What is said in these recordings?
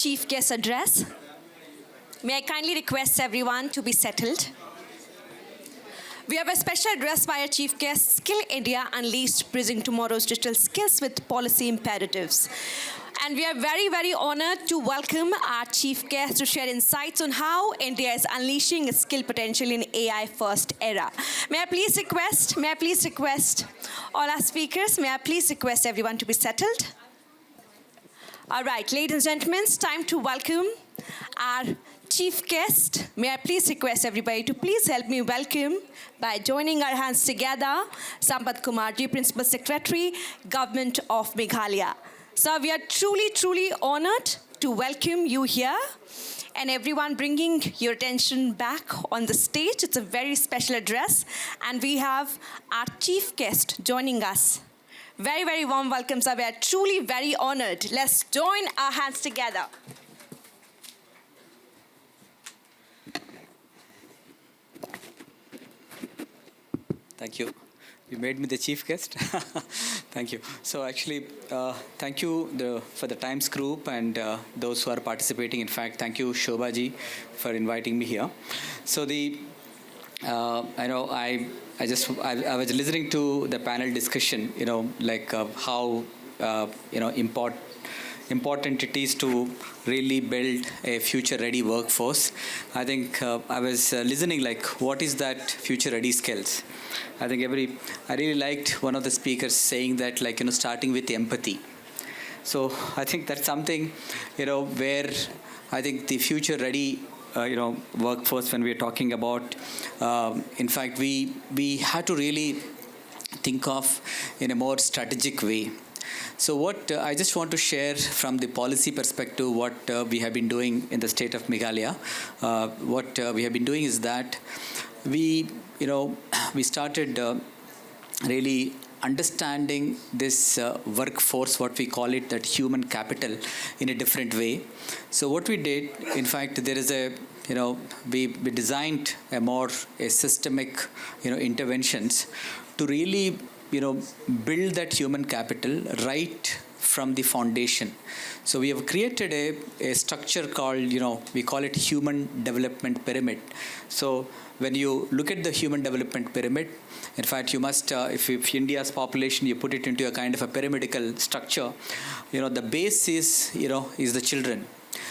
Chief guest address. May I kindly request everyone to be settled. We have a special address by our chief guest, Skill India Unleashed, bridging tomorrow's digital skills with policy imperatives. And we are very, very honored to welcome our chief guest to share insights on how India is unleashing its skill potential in AI-first era. May I please request all our speakers, may I please request everyone to be settled? All right, ladies and gentlemen, it's time to welcome our chief guest. May I please request everybody to please help me welcome by joining our hands together, Sampath Kumarji, Principal Secretary, Government of Meghalaya. So we are truly, truly honored to welcome you here and everyone bringing your attention back on the stage. It's a very special address and we have our chief guest joining us. Very, very warm welcome, sir. We are truly very honored. Let's join our hands together. Thank you. You made me the chief guest. Thank you. So actually, thank you for the Times Group and those who are participating. In fact, thank you, Shobhaji, for inviting me here. So I was listening to the panel discussion, how important it is to really build a future-ready workforce. I think I was listening what is that future-ready skills? I really liked one of the speakers saying that starting with empathy. So I think that's something, where I think the future-ready workforce, when we're talking about, in fact, we have to really think of in a more strategic way. So what I just want to share from the policy perspective, what we have been doing in the state of Meghalaya. What we have been doing is that we started really understanding this workforce, what we call it, that human capital, in a different way. So what we did, in fact, there is we designed a systemic, interventions to really, build that human capital right from the foundation. So we have created a structure called, we call it human development pyramid. So when you look at the human development pyramid, in fact, you must, if India's population, you put it into a kind of a pyramidical structure, the base is, is the children.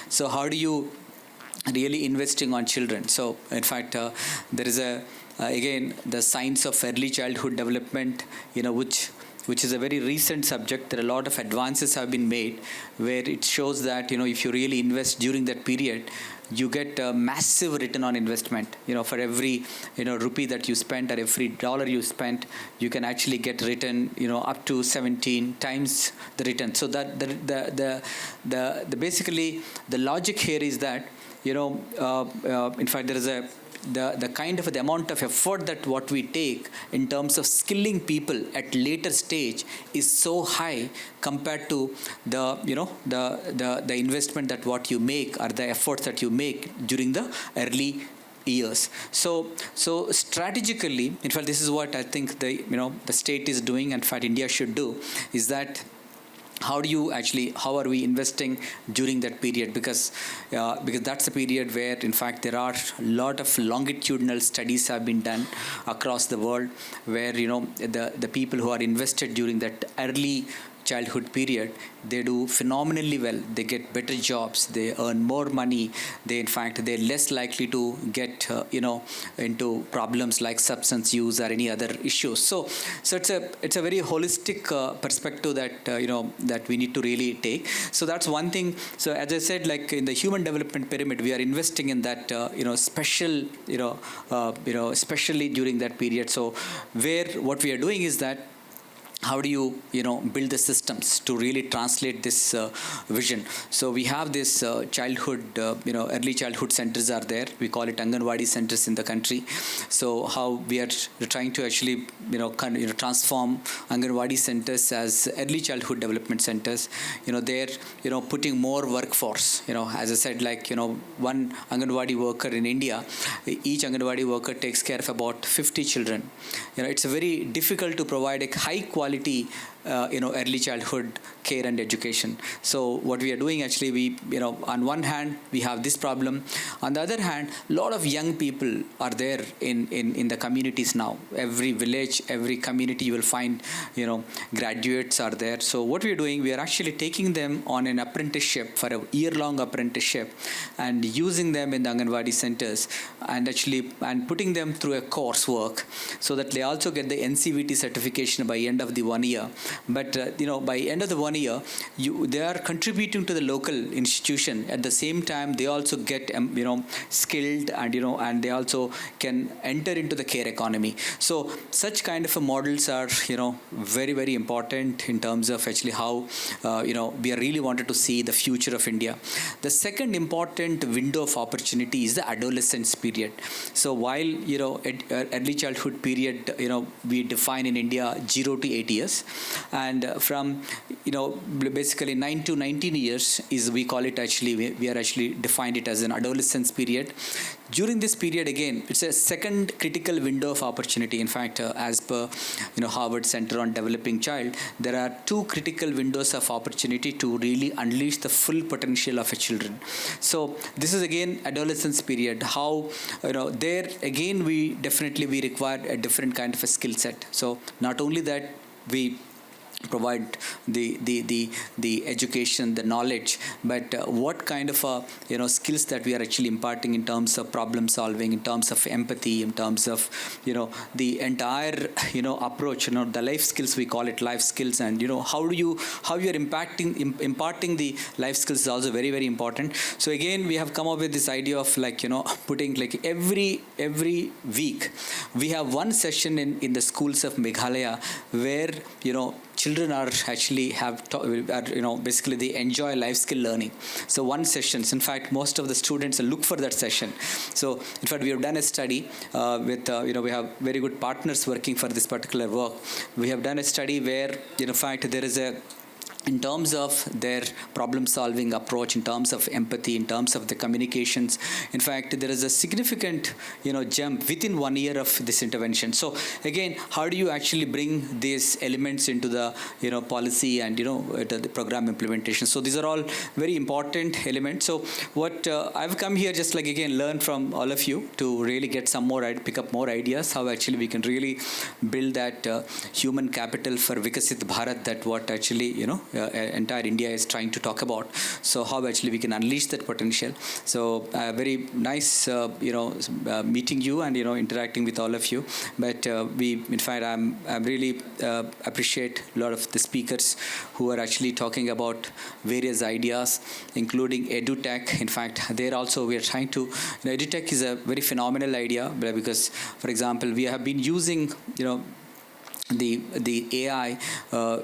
So how do you really investing on children? So in fact, there is again, the science of early childhood development, which is a very recent subject. There are a lot of advances have been made where it shows that, if you really invest during that period, you get a massive return on investment. For every, rupee that you spent or every dollar you spent, you can actually get return, up to 17 times the return. So that the basically the logic here is that, in fact, there is the kind of the amount of effort that what we take in terms of skilling people at later stage is so high compared to the investment that what you make or the efforts that you make during the early years. So strategically, in fact, this is what I think the state is doing, and in fact India should do, is that how are we investing during that period? Because that's a period where, in fact, there are a lot of longitudinal studies have been done across the world where, the people who are invested during that early childhood period, they do phenomenally well. They get better jobs. They earn more money. They're less likely to get, into problems like substance use or any other issues. So it's a very holistic perspective that, that we need to really take. So that's one thing. So as I said, in the human development pyramid, we are investing in that, special, especially during that period. So what we are doing is that, how do you, build the systems to really translate this vision? So we have this childhood, early childhood centers are there. We call it Anganwadi centers in the country. So how we are trying to actually, transform Anganwadi centers as early childhood development centers. They're, putting more workforce. As I said, one Anganwadi worker in India, each Anganwadi worker takes care of about 50 children. It's very difficult to provide a high quality early childhood care and education. So what we are doing actually, we on one hand we have this problem, on the other hand a lot of young people are there in the communities now. Every village, every community, you will find graduates are there. So what we are doing, we are actually taking them on an apprenticeship, for a year-long apprenticeship, and using them in the Anganwadi centers, and putting them through a coursework so that they also get the NCVT certification by end of the 1 year. But by end of the 1 year, they are contributing to the local institution. At the same time, they also get skilled, and they also can enter into the care economy. So such kind of models are very, very important in terms of actually how we are really wanted to see the future of India. The second important window of opportunity is the adolescence period. So while early childhood period, we define in India 0 to 8 years, and from basically 9 to 19 years is, we call it actually, we are actually defined it as an adolescence period. During this period, again, it's a second critical window of opportunity. In fact, as per Harvard Center on Developing Child, there are two critical windows of opportunity to really unleash the full potential of a children. So this is again adolescence period. How there again we require a different kind of a skill set. So not only that we provide the education, the knowledge, but what kind of skills that we are actually imparting in terms of problem solving, in terms of empathy, in terms of the entire approach, the life skills, we call it life skills, and how you are imparting the life skills is also very, very important. So again, we have come up with this idea of putting every week we have one session in the schools of Meghalaya where children are actually basically they enjoy life skill learning. So one sessions, in fact, most of the students look for that session. So in fact, we have done a study with we have very good partners working for this particular work. We have done a study where in fact there is in terms of their problem-solving approach, in terms of empathy, in terms of the communications. In fact, there is a significant, jump within 1 year of this intervention. So again, how do you actually bring these elements into the, policy and, the program implementation? So these are all very important elements. So what I've come here just again, learn from all of you to really get some more, pick up more ideas, how actually we can really build that human capital for Vikasit Bharat, that what actually, entire India is trying to talk about. So how actually we can unleash that potential. So very nice, meeting you and interacting with all of you. But in fact, I'm really appreciate a lot of the speakers who are actually talking about various ideas, including edutech. In fact, there also we are trying to. Edutech is a very phenomenal idea because, for example, we have been using the AI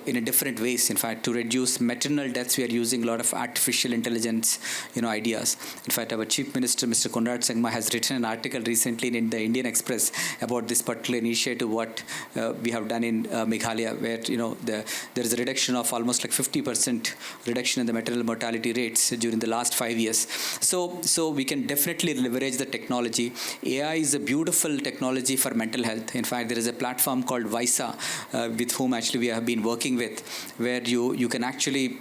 in a different ways. In fact, to reduce maternal deaths, we are using a lot of artificial intelligence, ideas. In fact, our Chief Minister, Mr. Konrad Sangma, has written an article recently in the Indian Express about this particular initiative, what we have done in Meghalaya, where there is a reduction of almost 50% reduction in the maternal mortality rates during the last 5 years. So we can definitely leverage the technology. AI is a beautiful technology for mental health. In fact, there is a platform called Visa, with whom actually we have been working with, where you can actually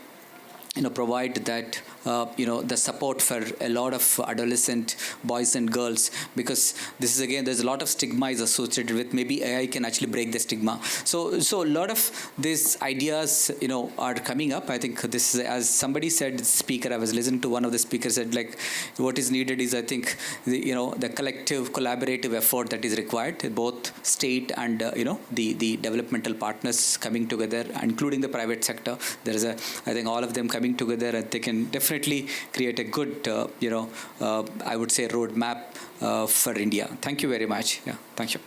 provide that the support for a lot of adolescent boys and girls, because this is again, there's a lot of stigma is associated with. Maybe AI can actually break the stigma. So a lot of these ideas are coming up. I think this is, as somebody said, speaker, I was listening to one of the speakers said, what is needed is, I think, the collective collaborative effort that is required, both state and the developmental partners coming together, including the private sector. There is I think all of them coming together, and they can definitely create a good, I would say, roadmap for India. Thank you very much. Yeah, thank you.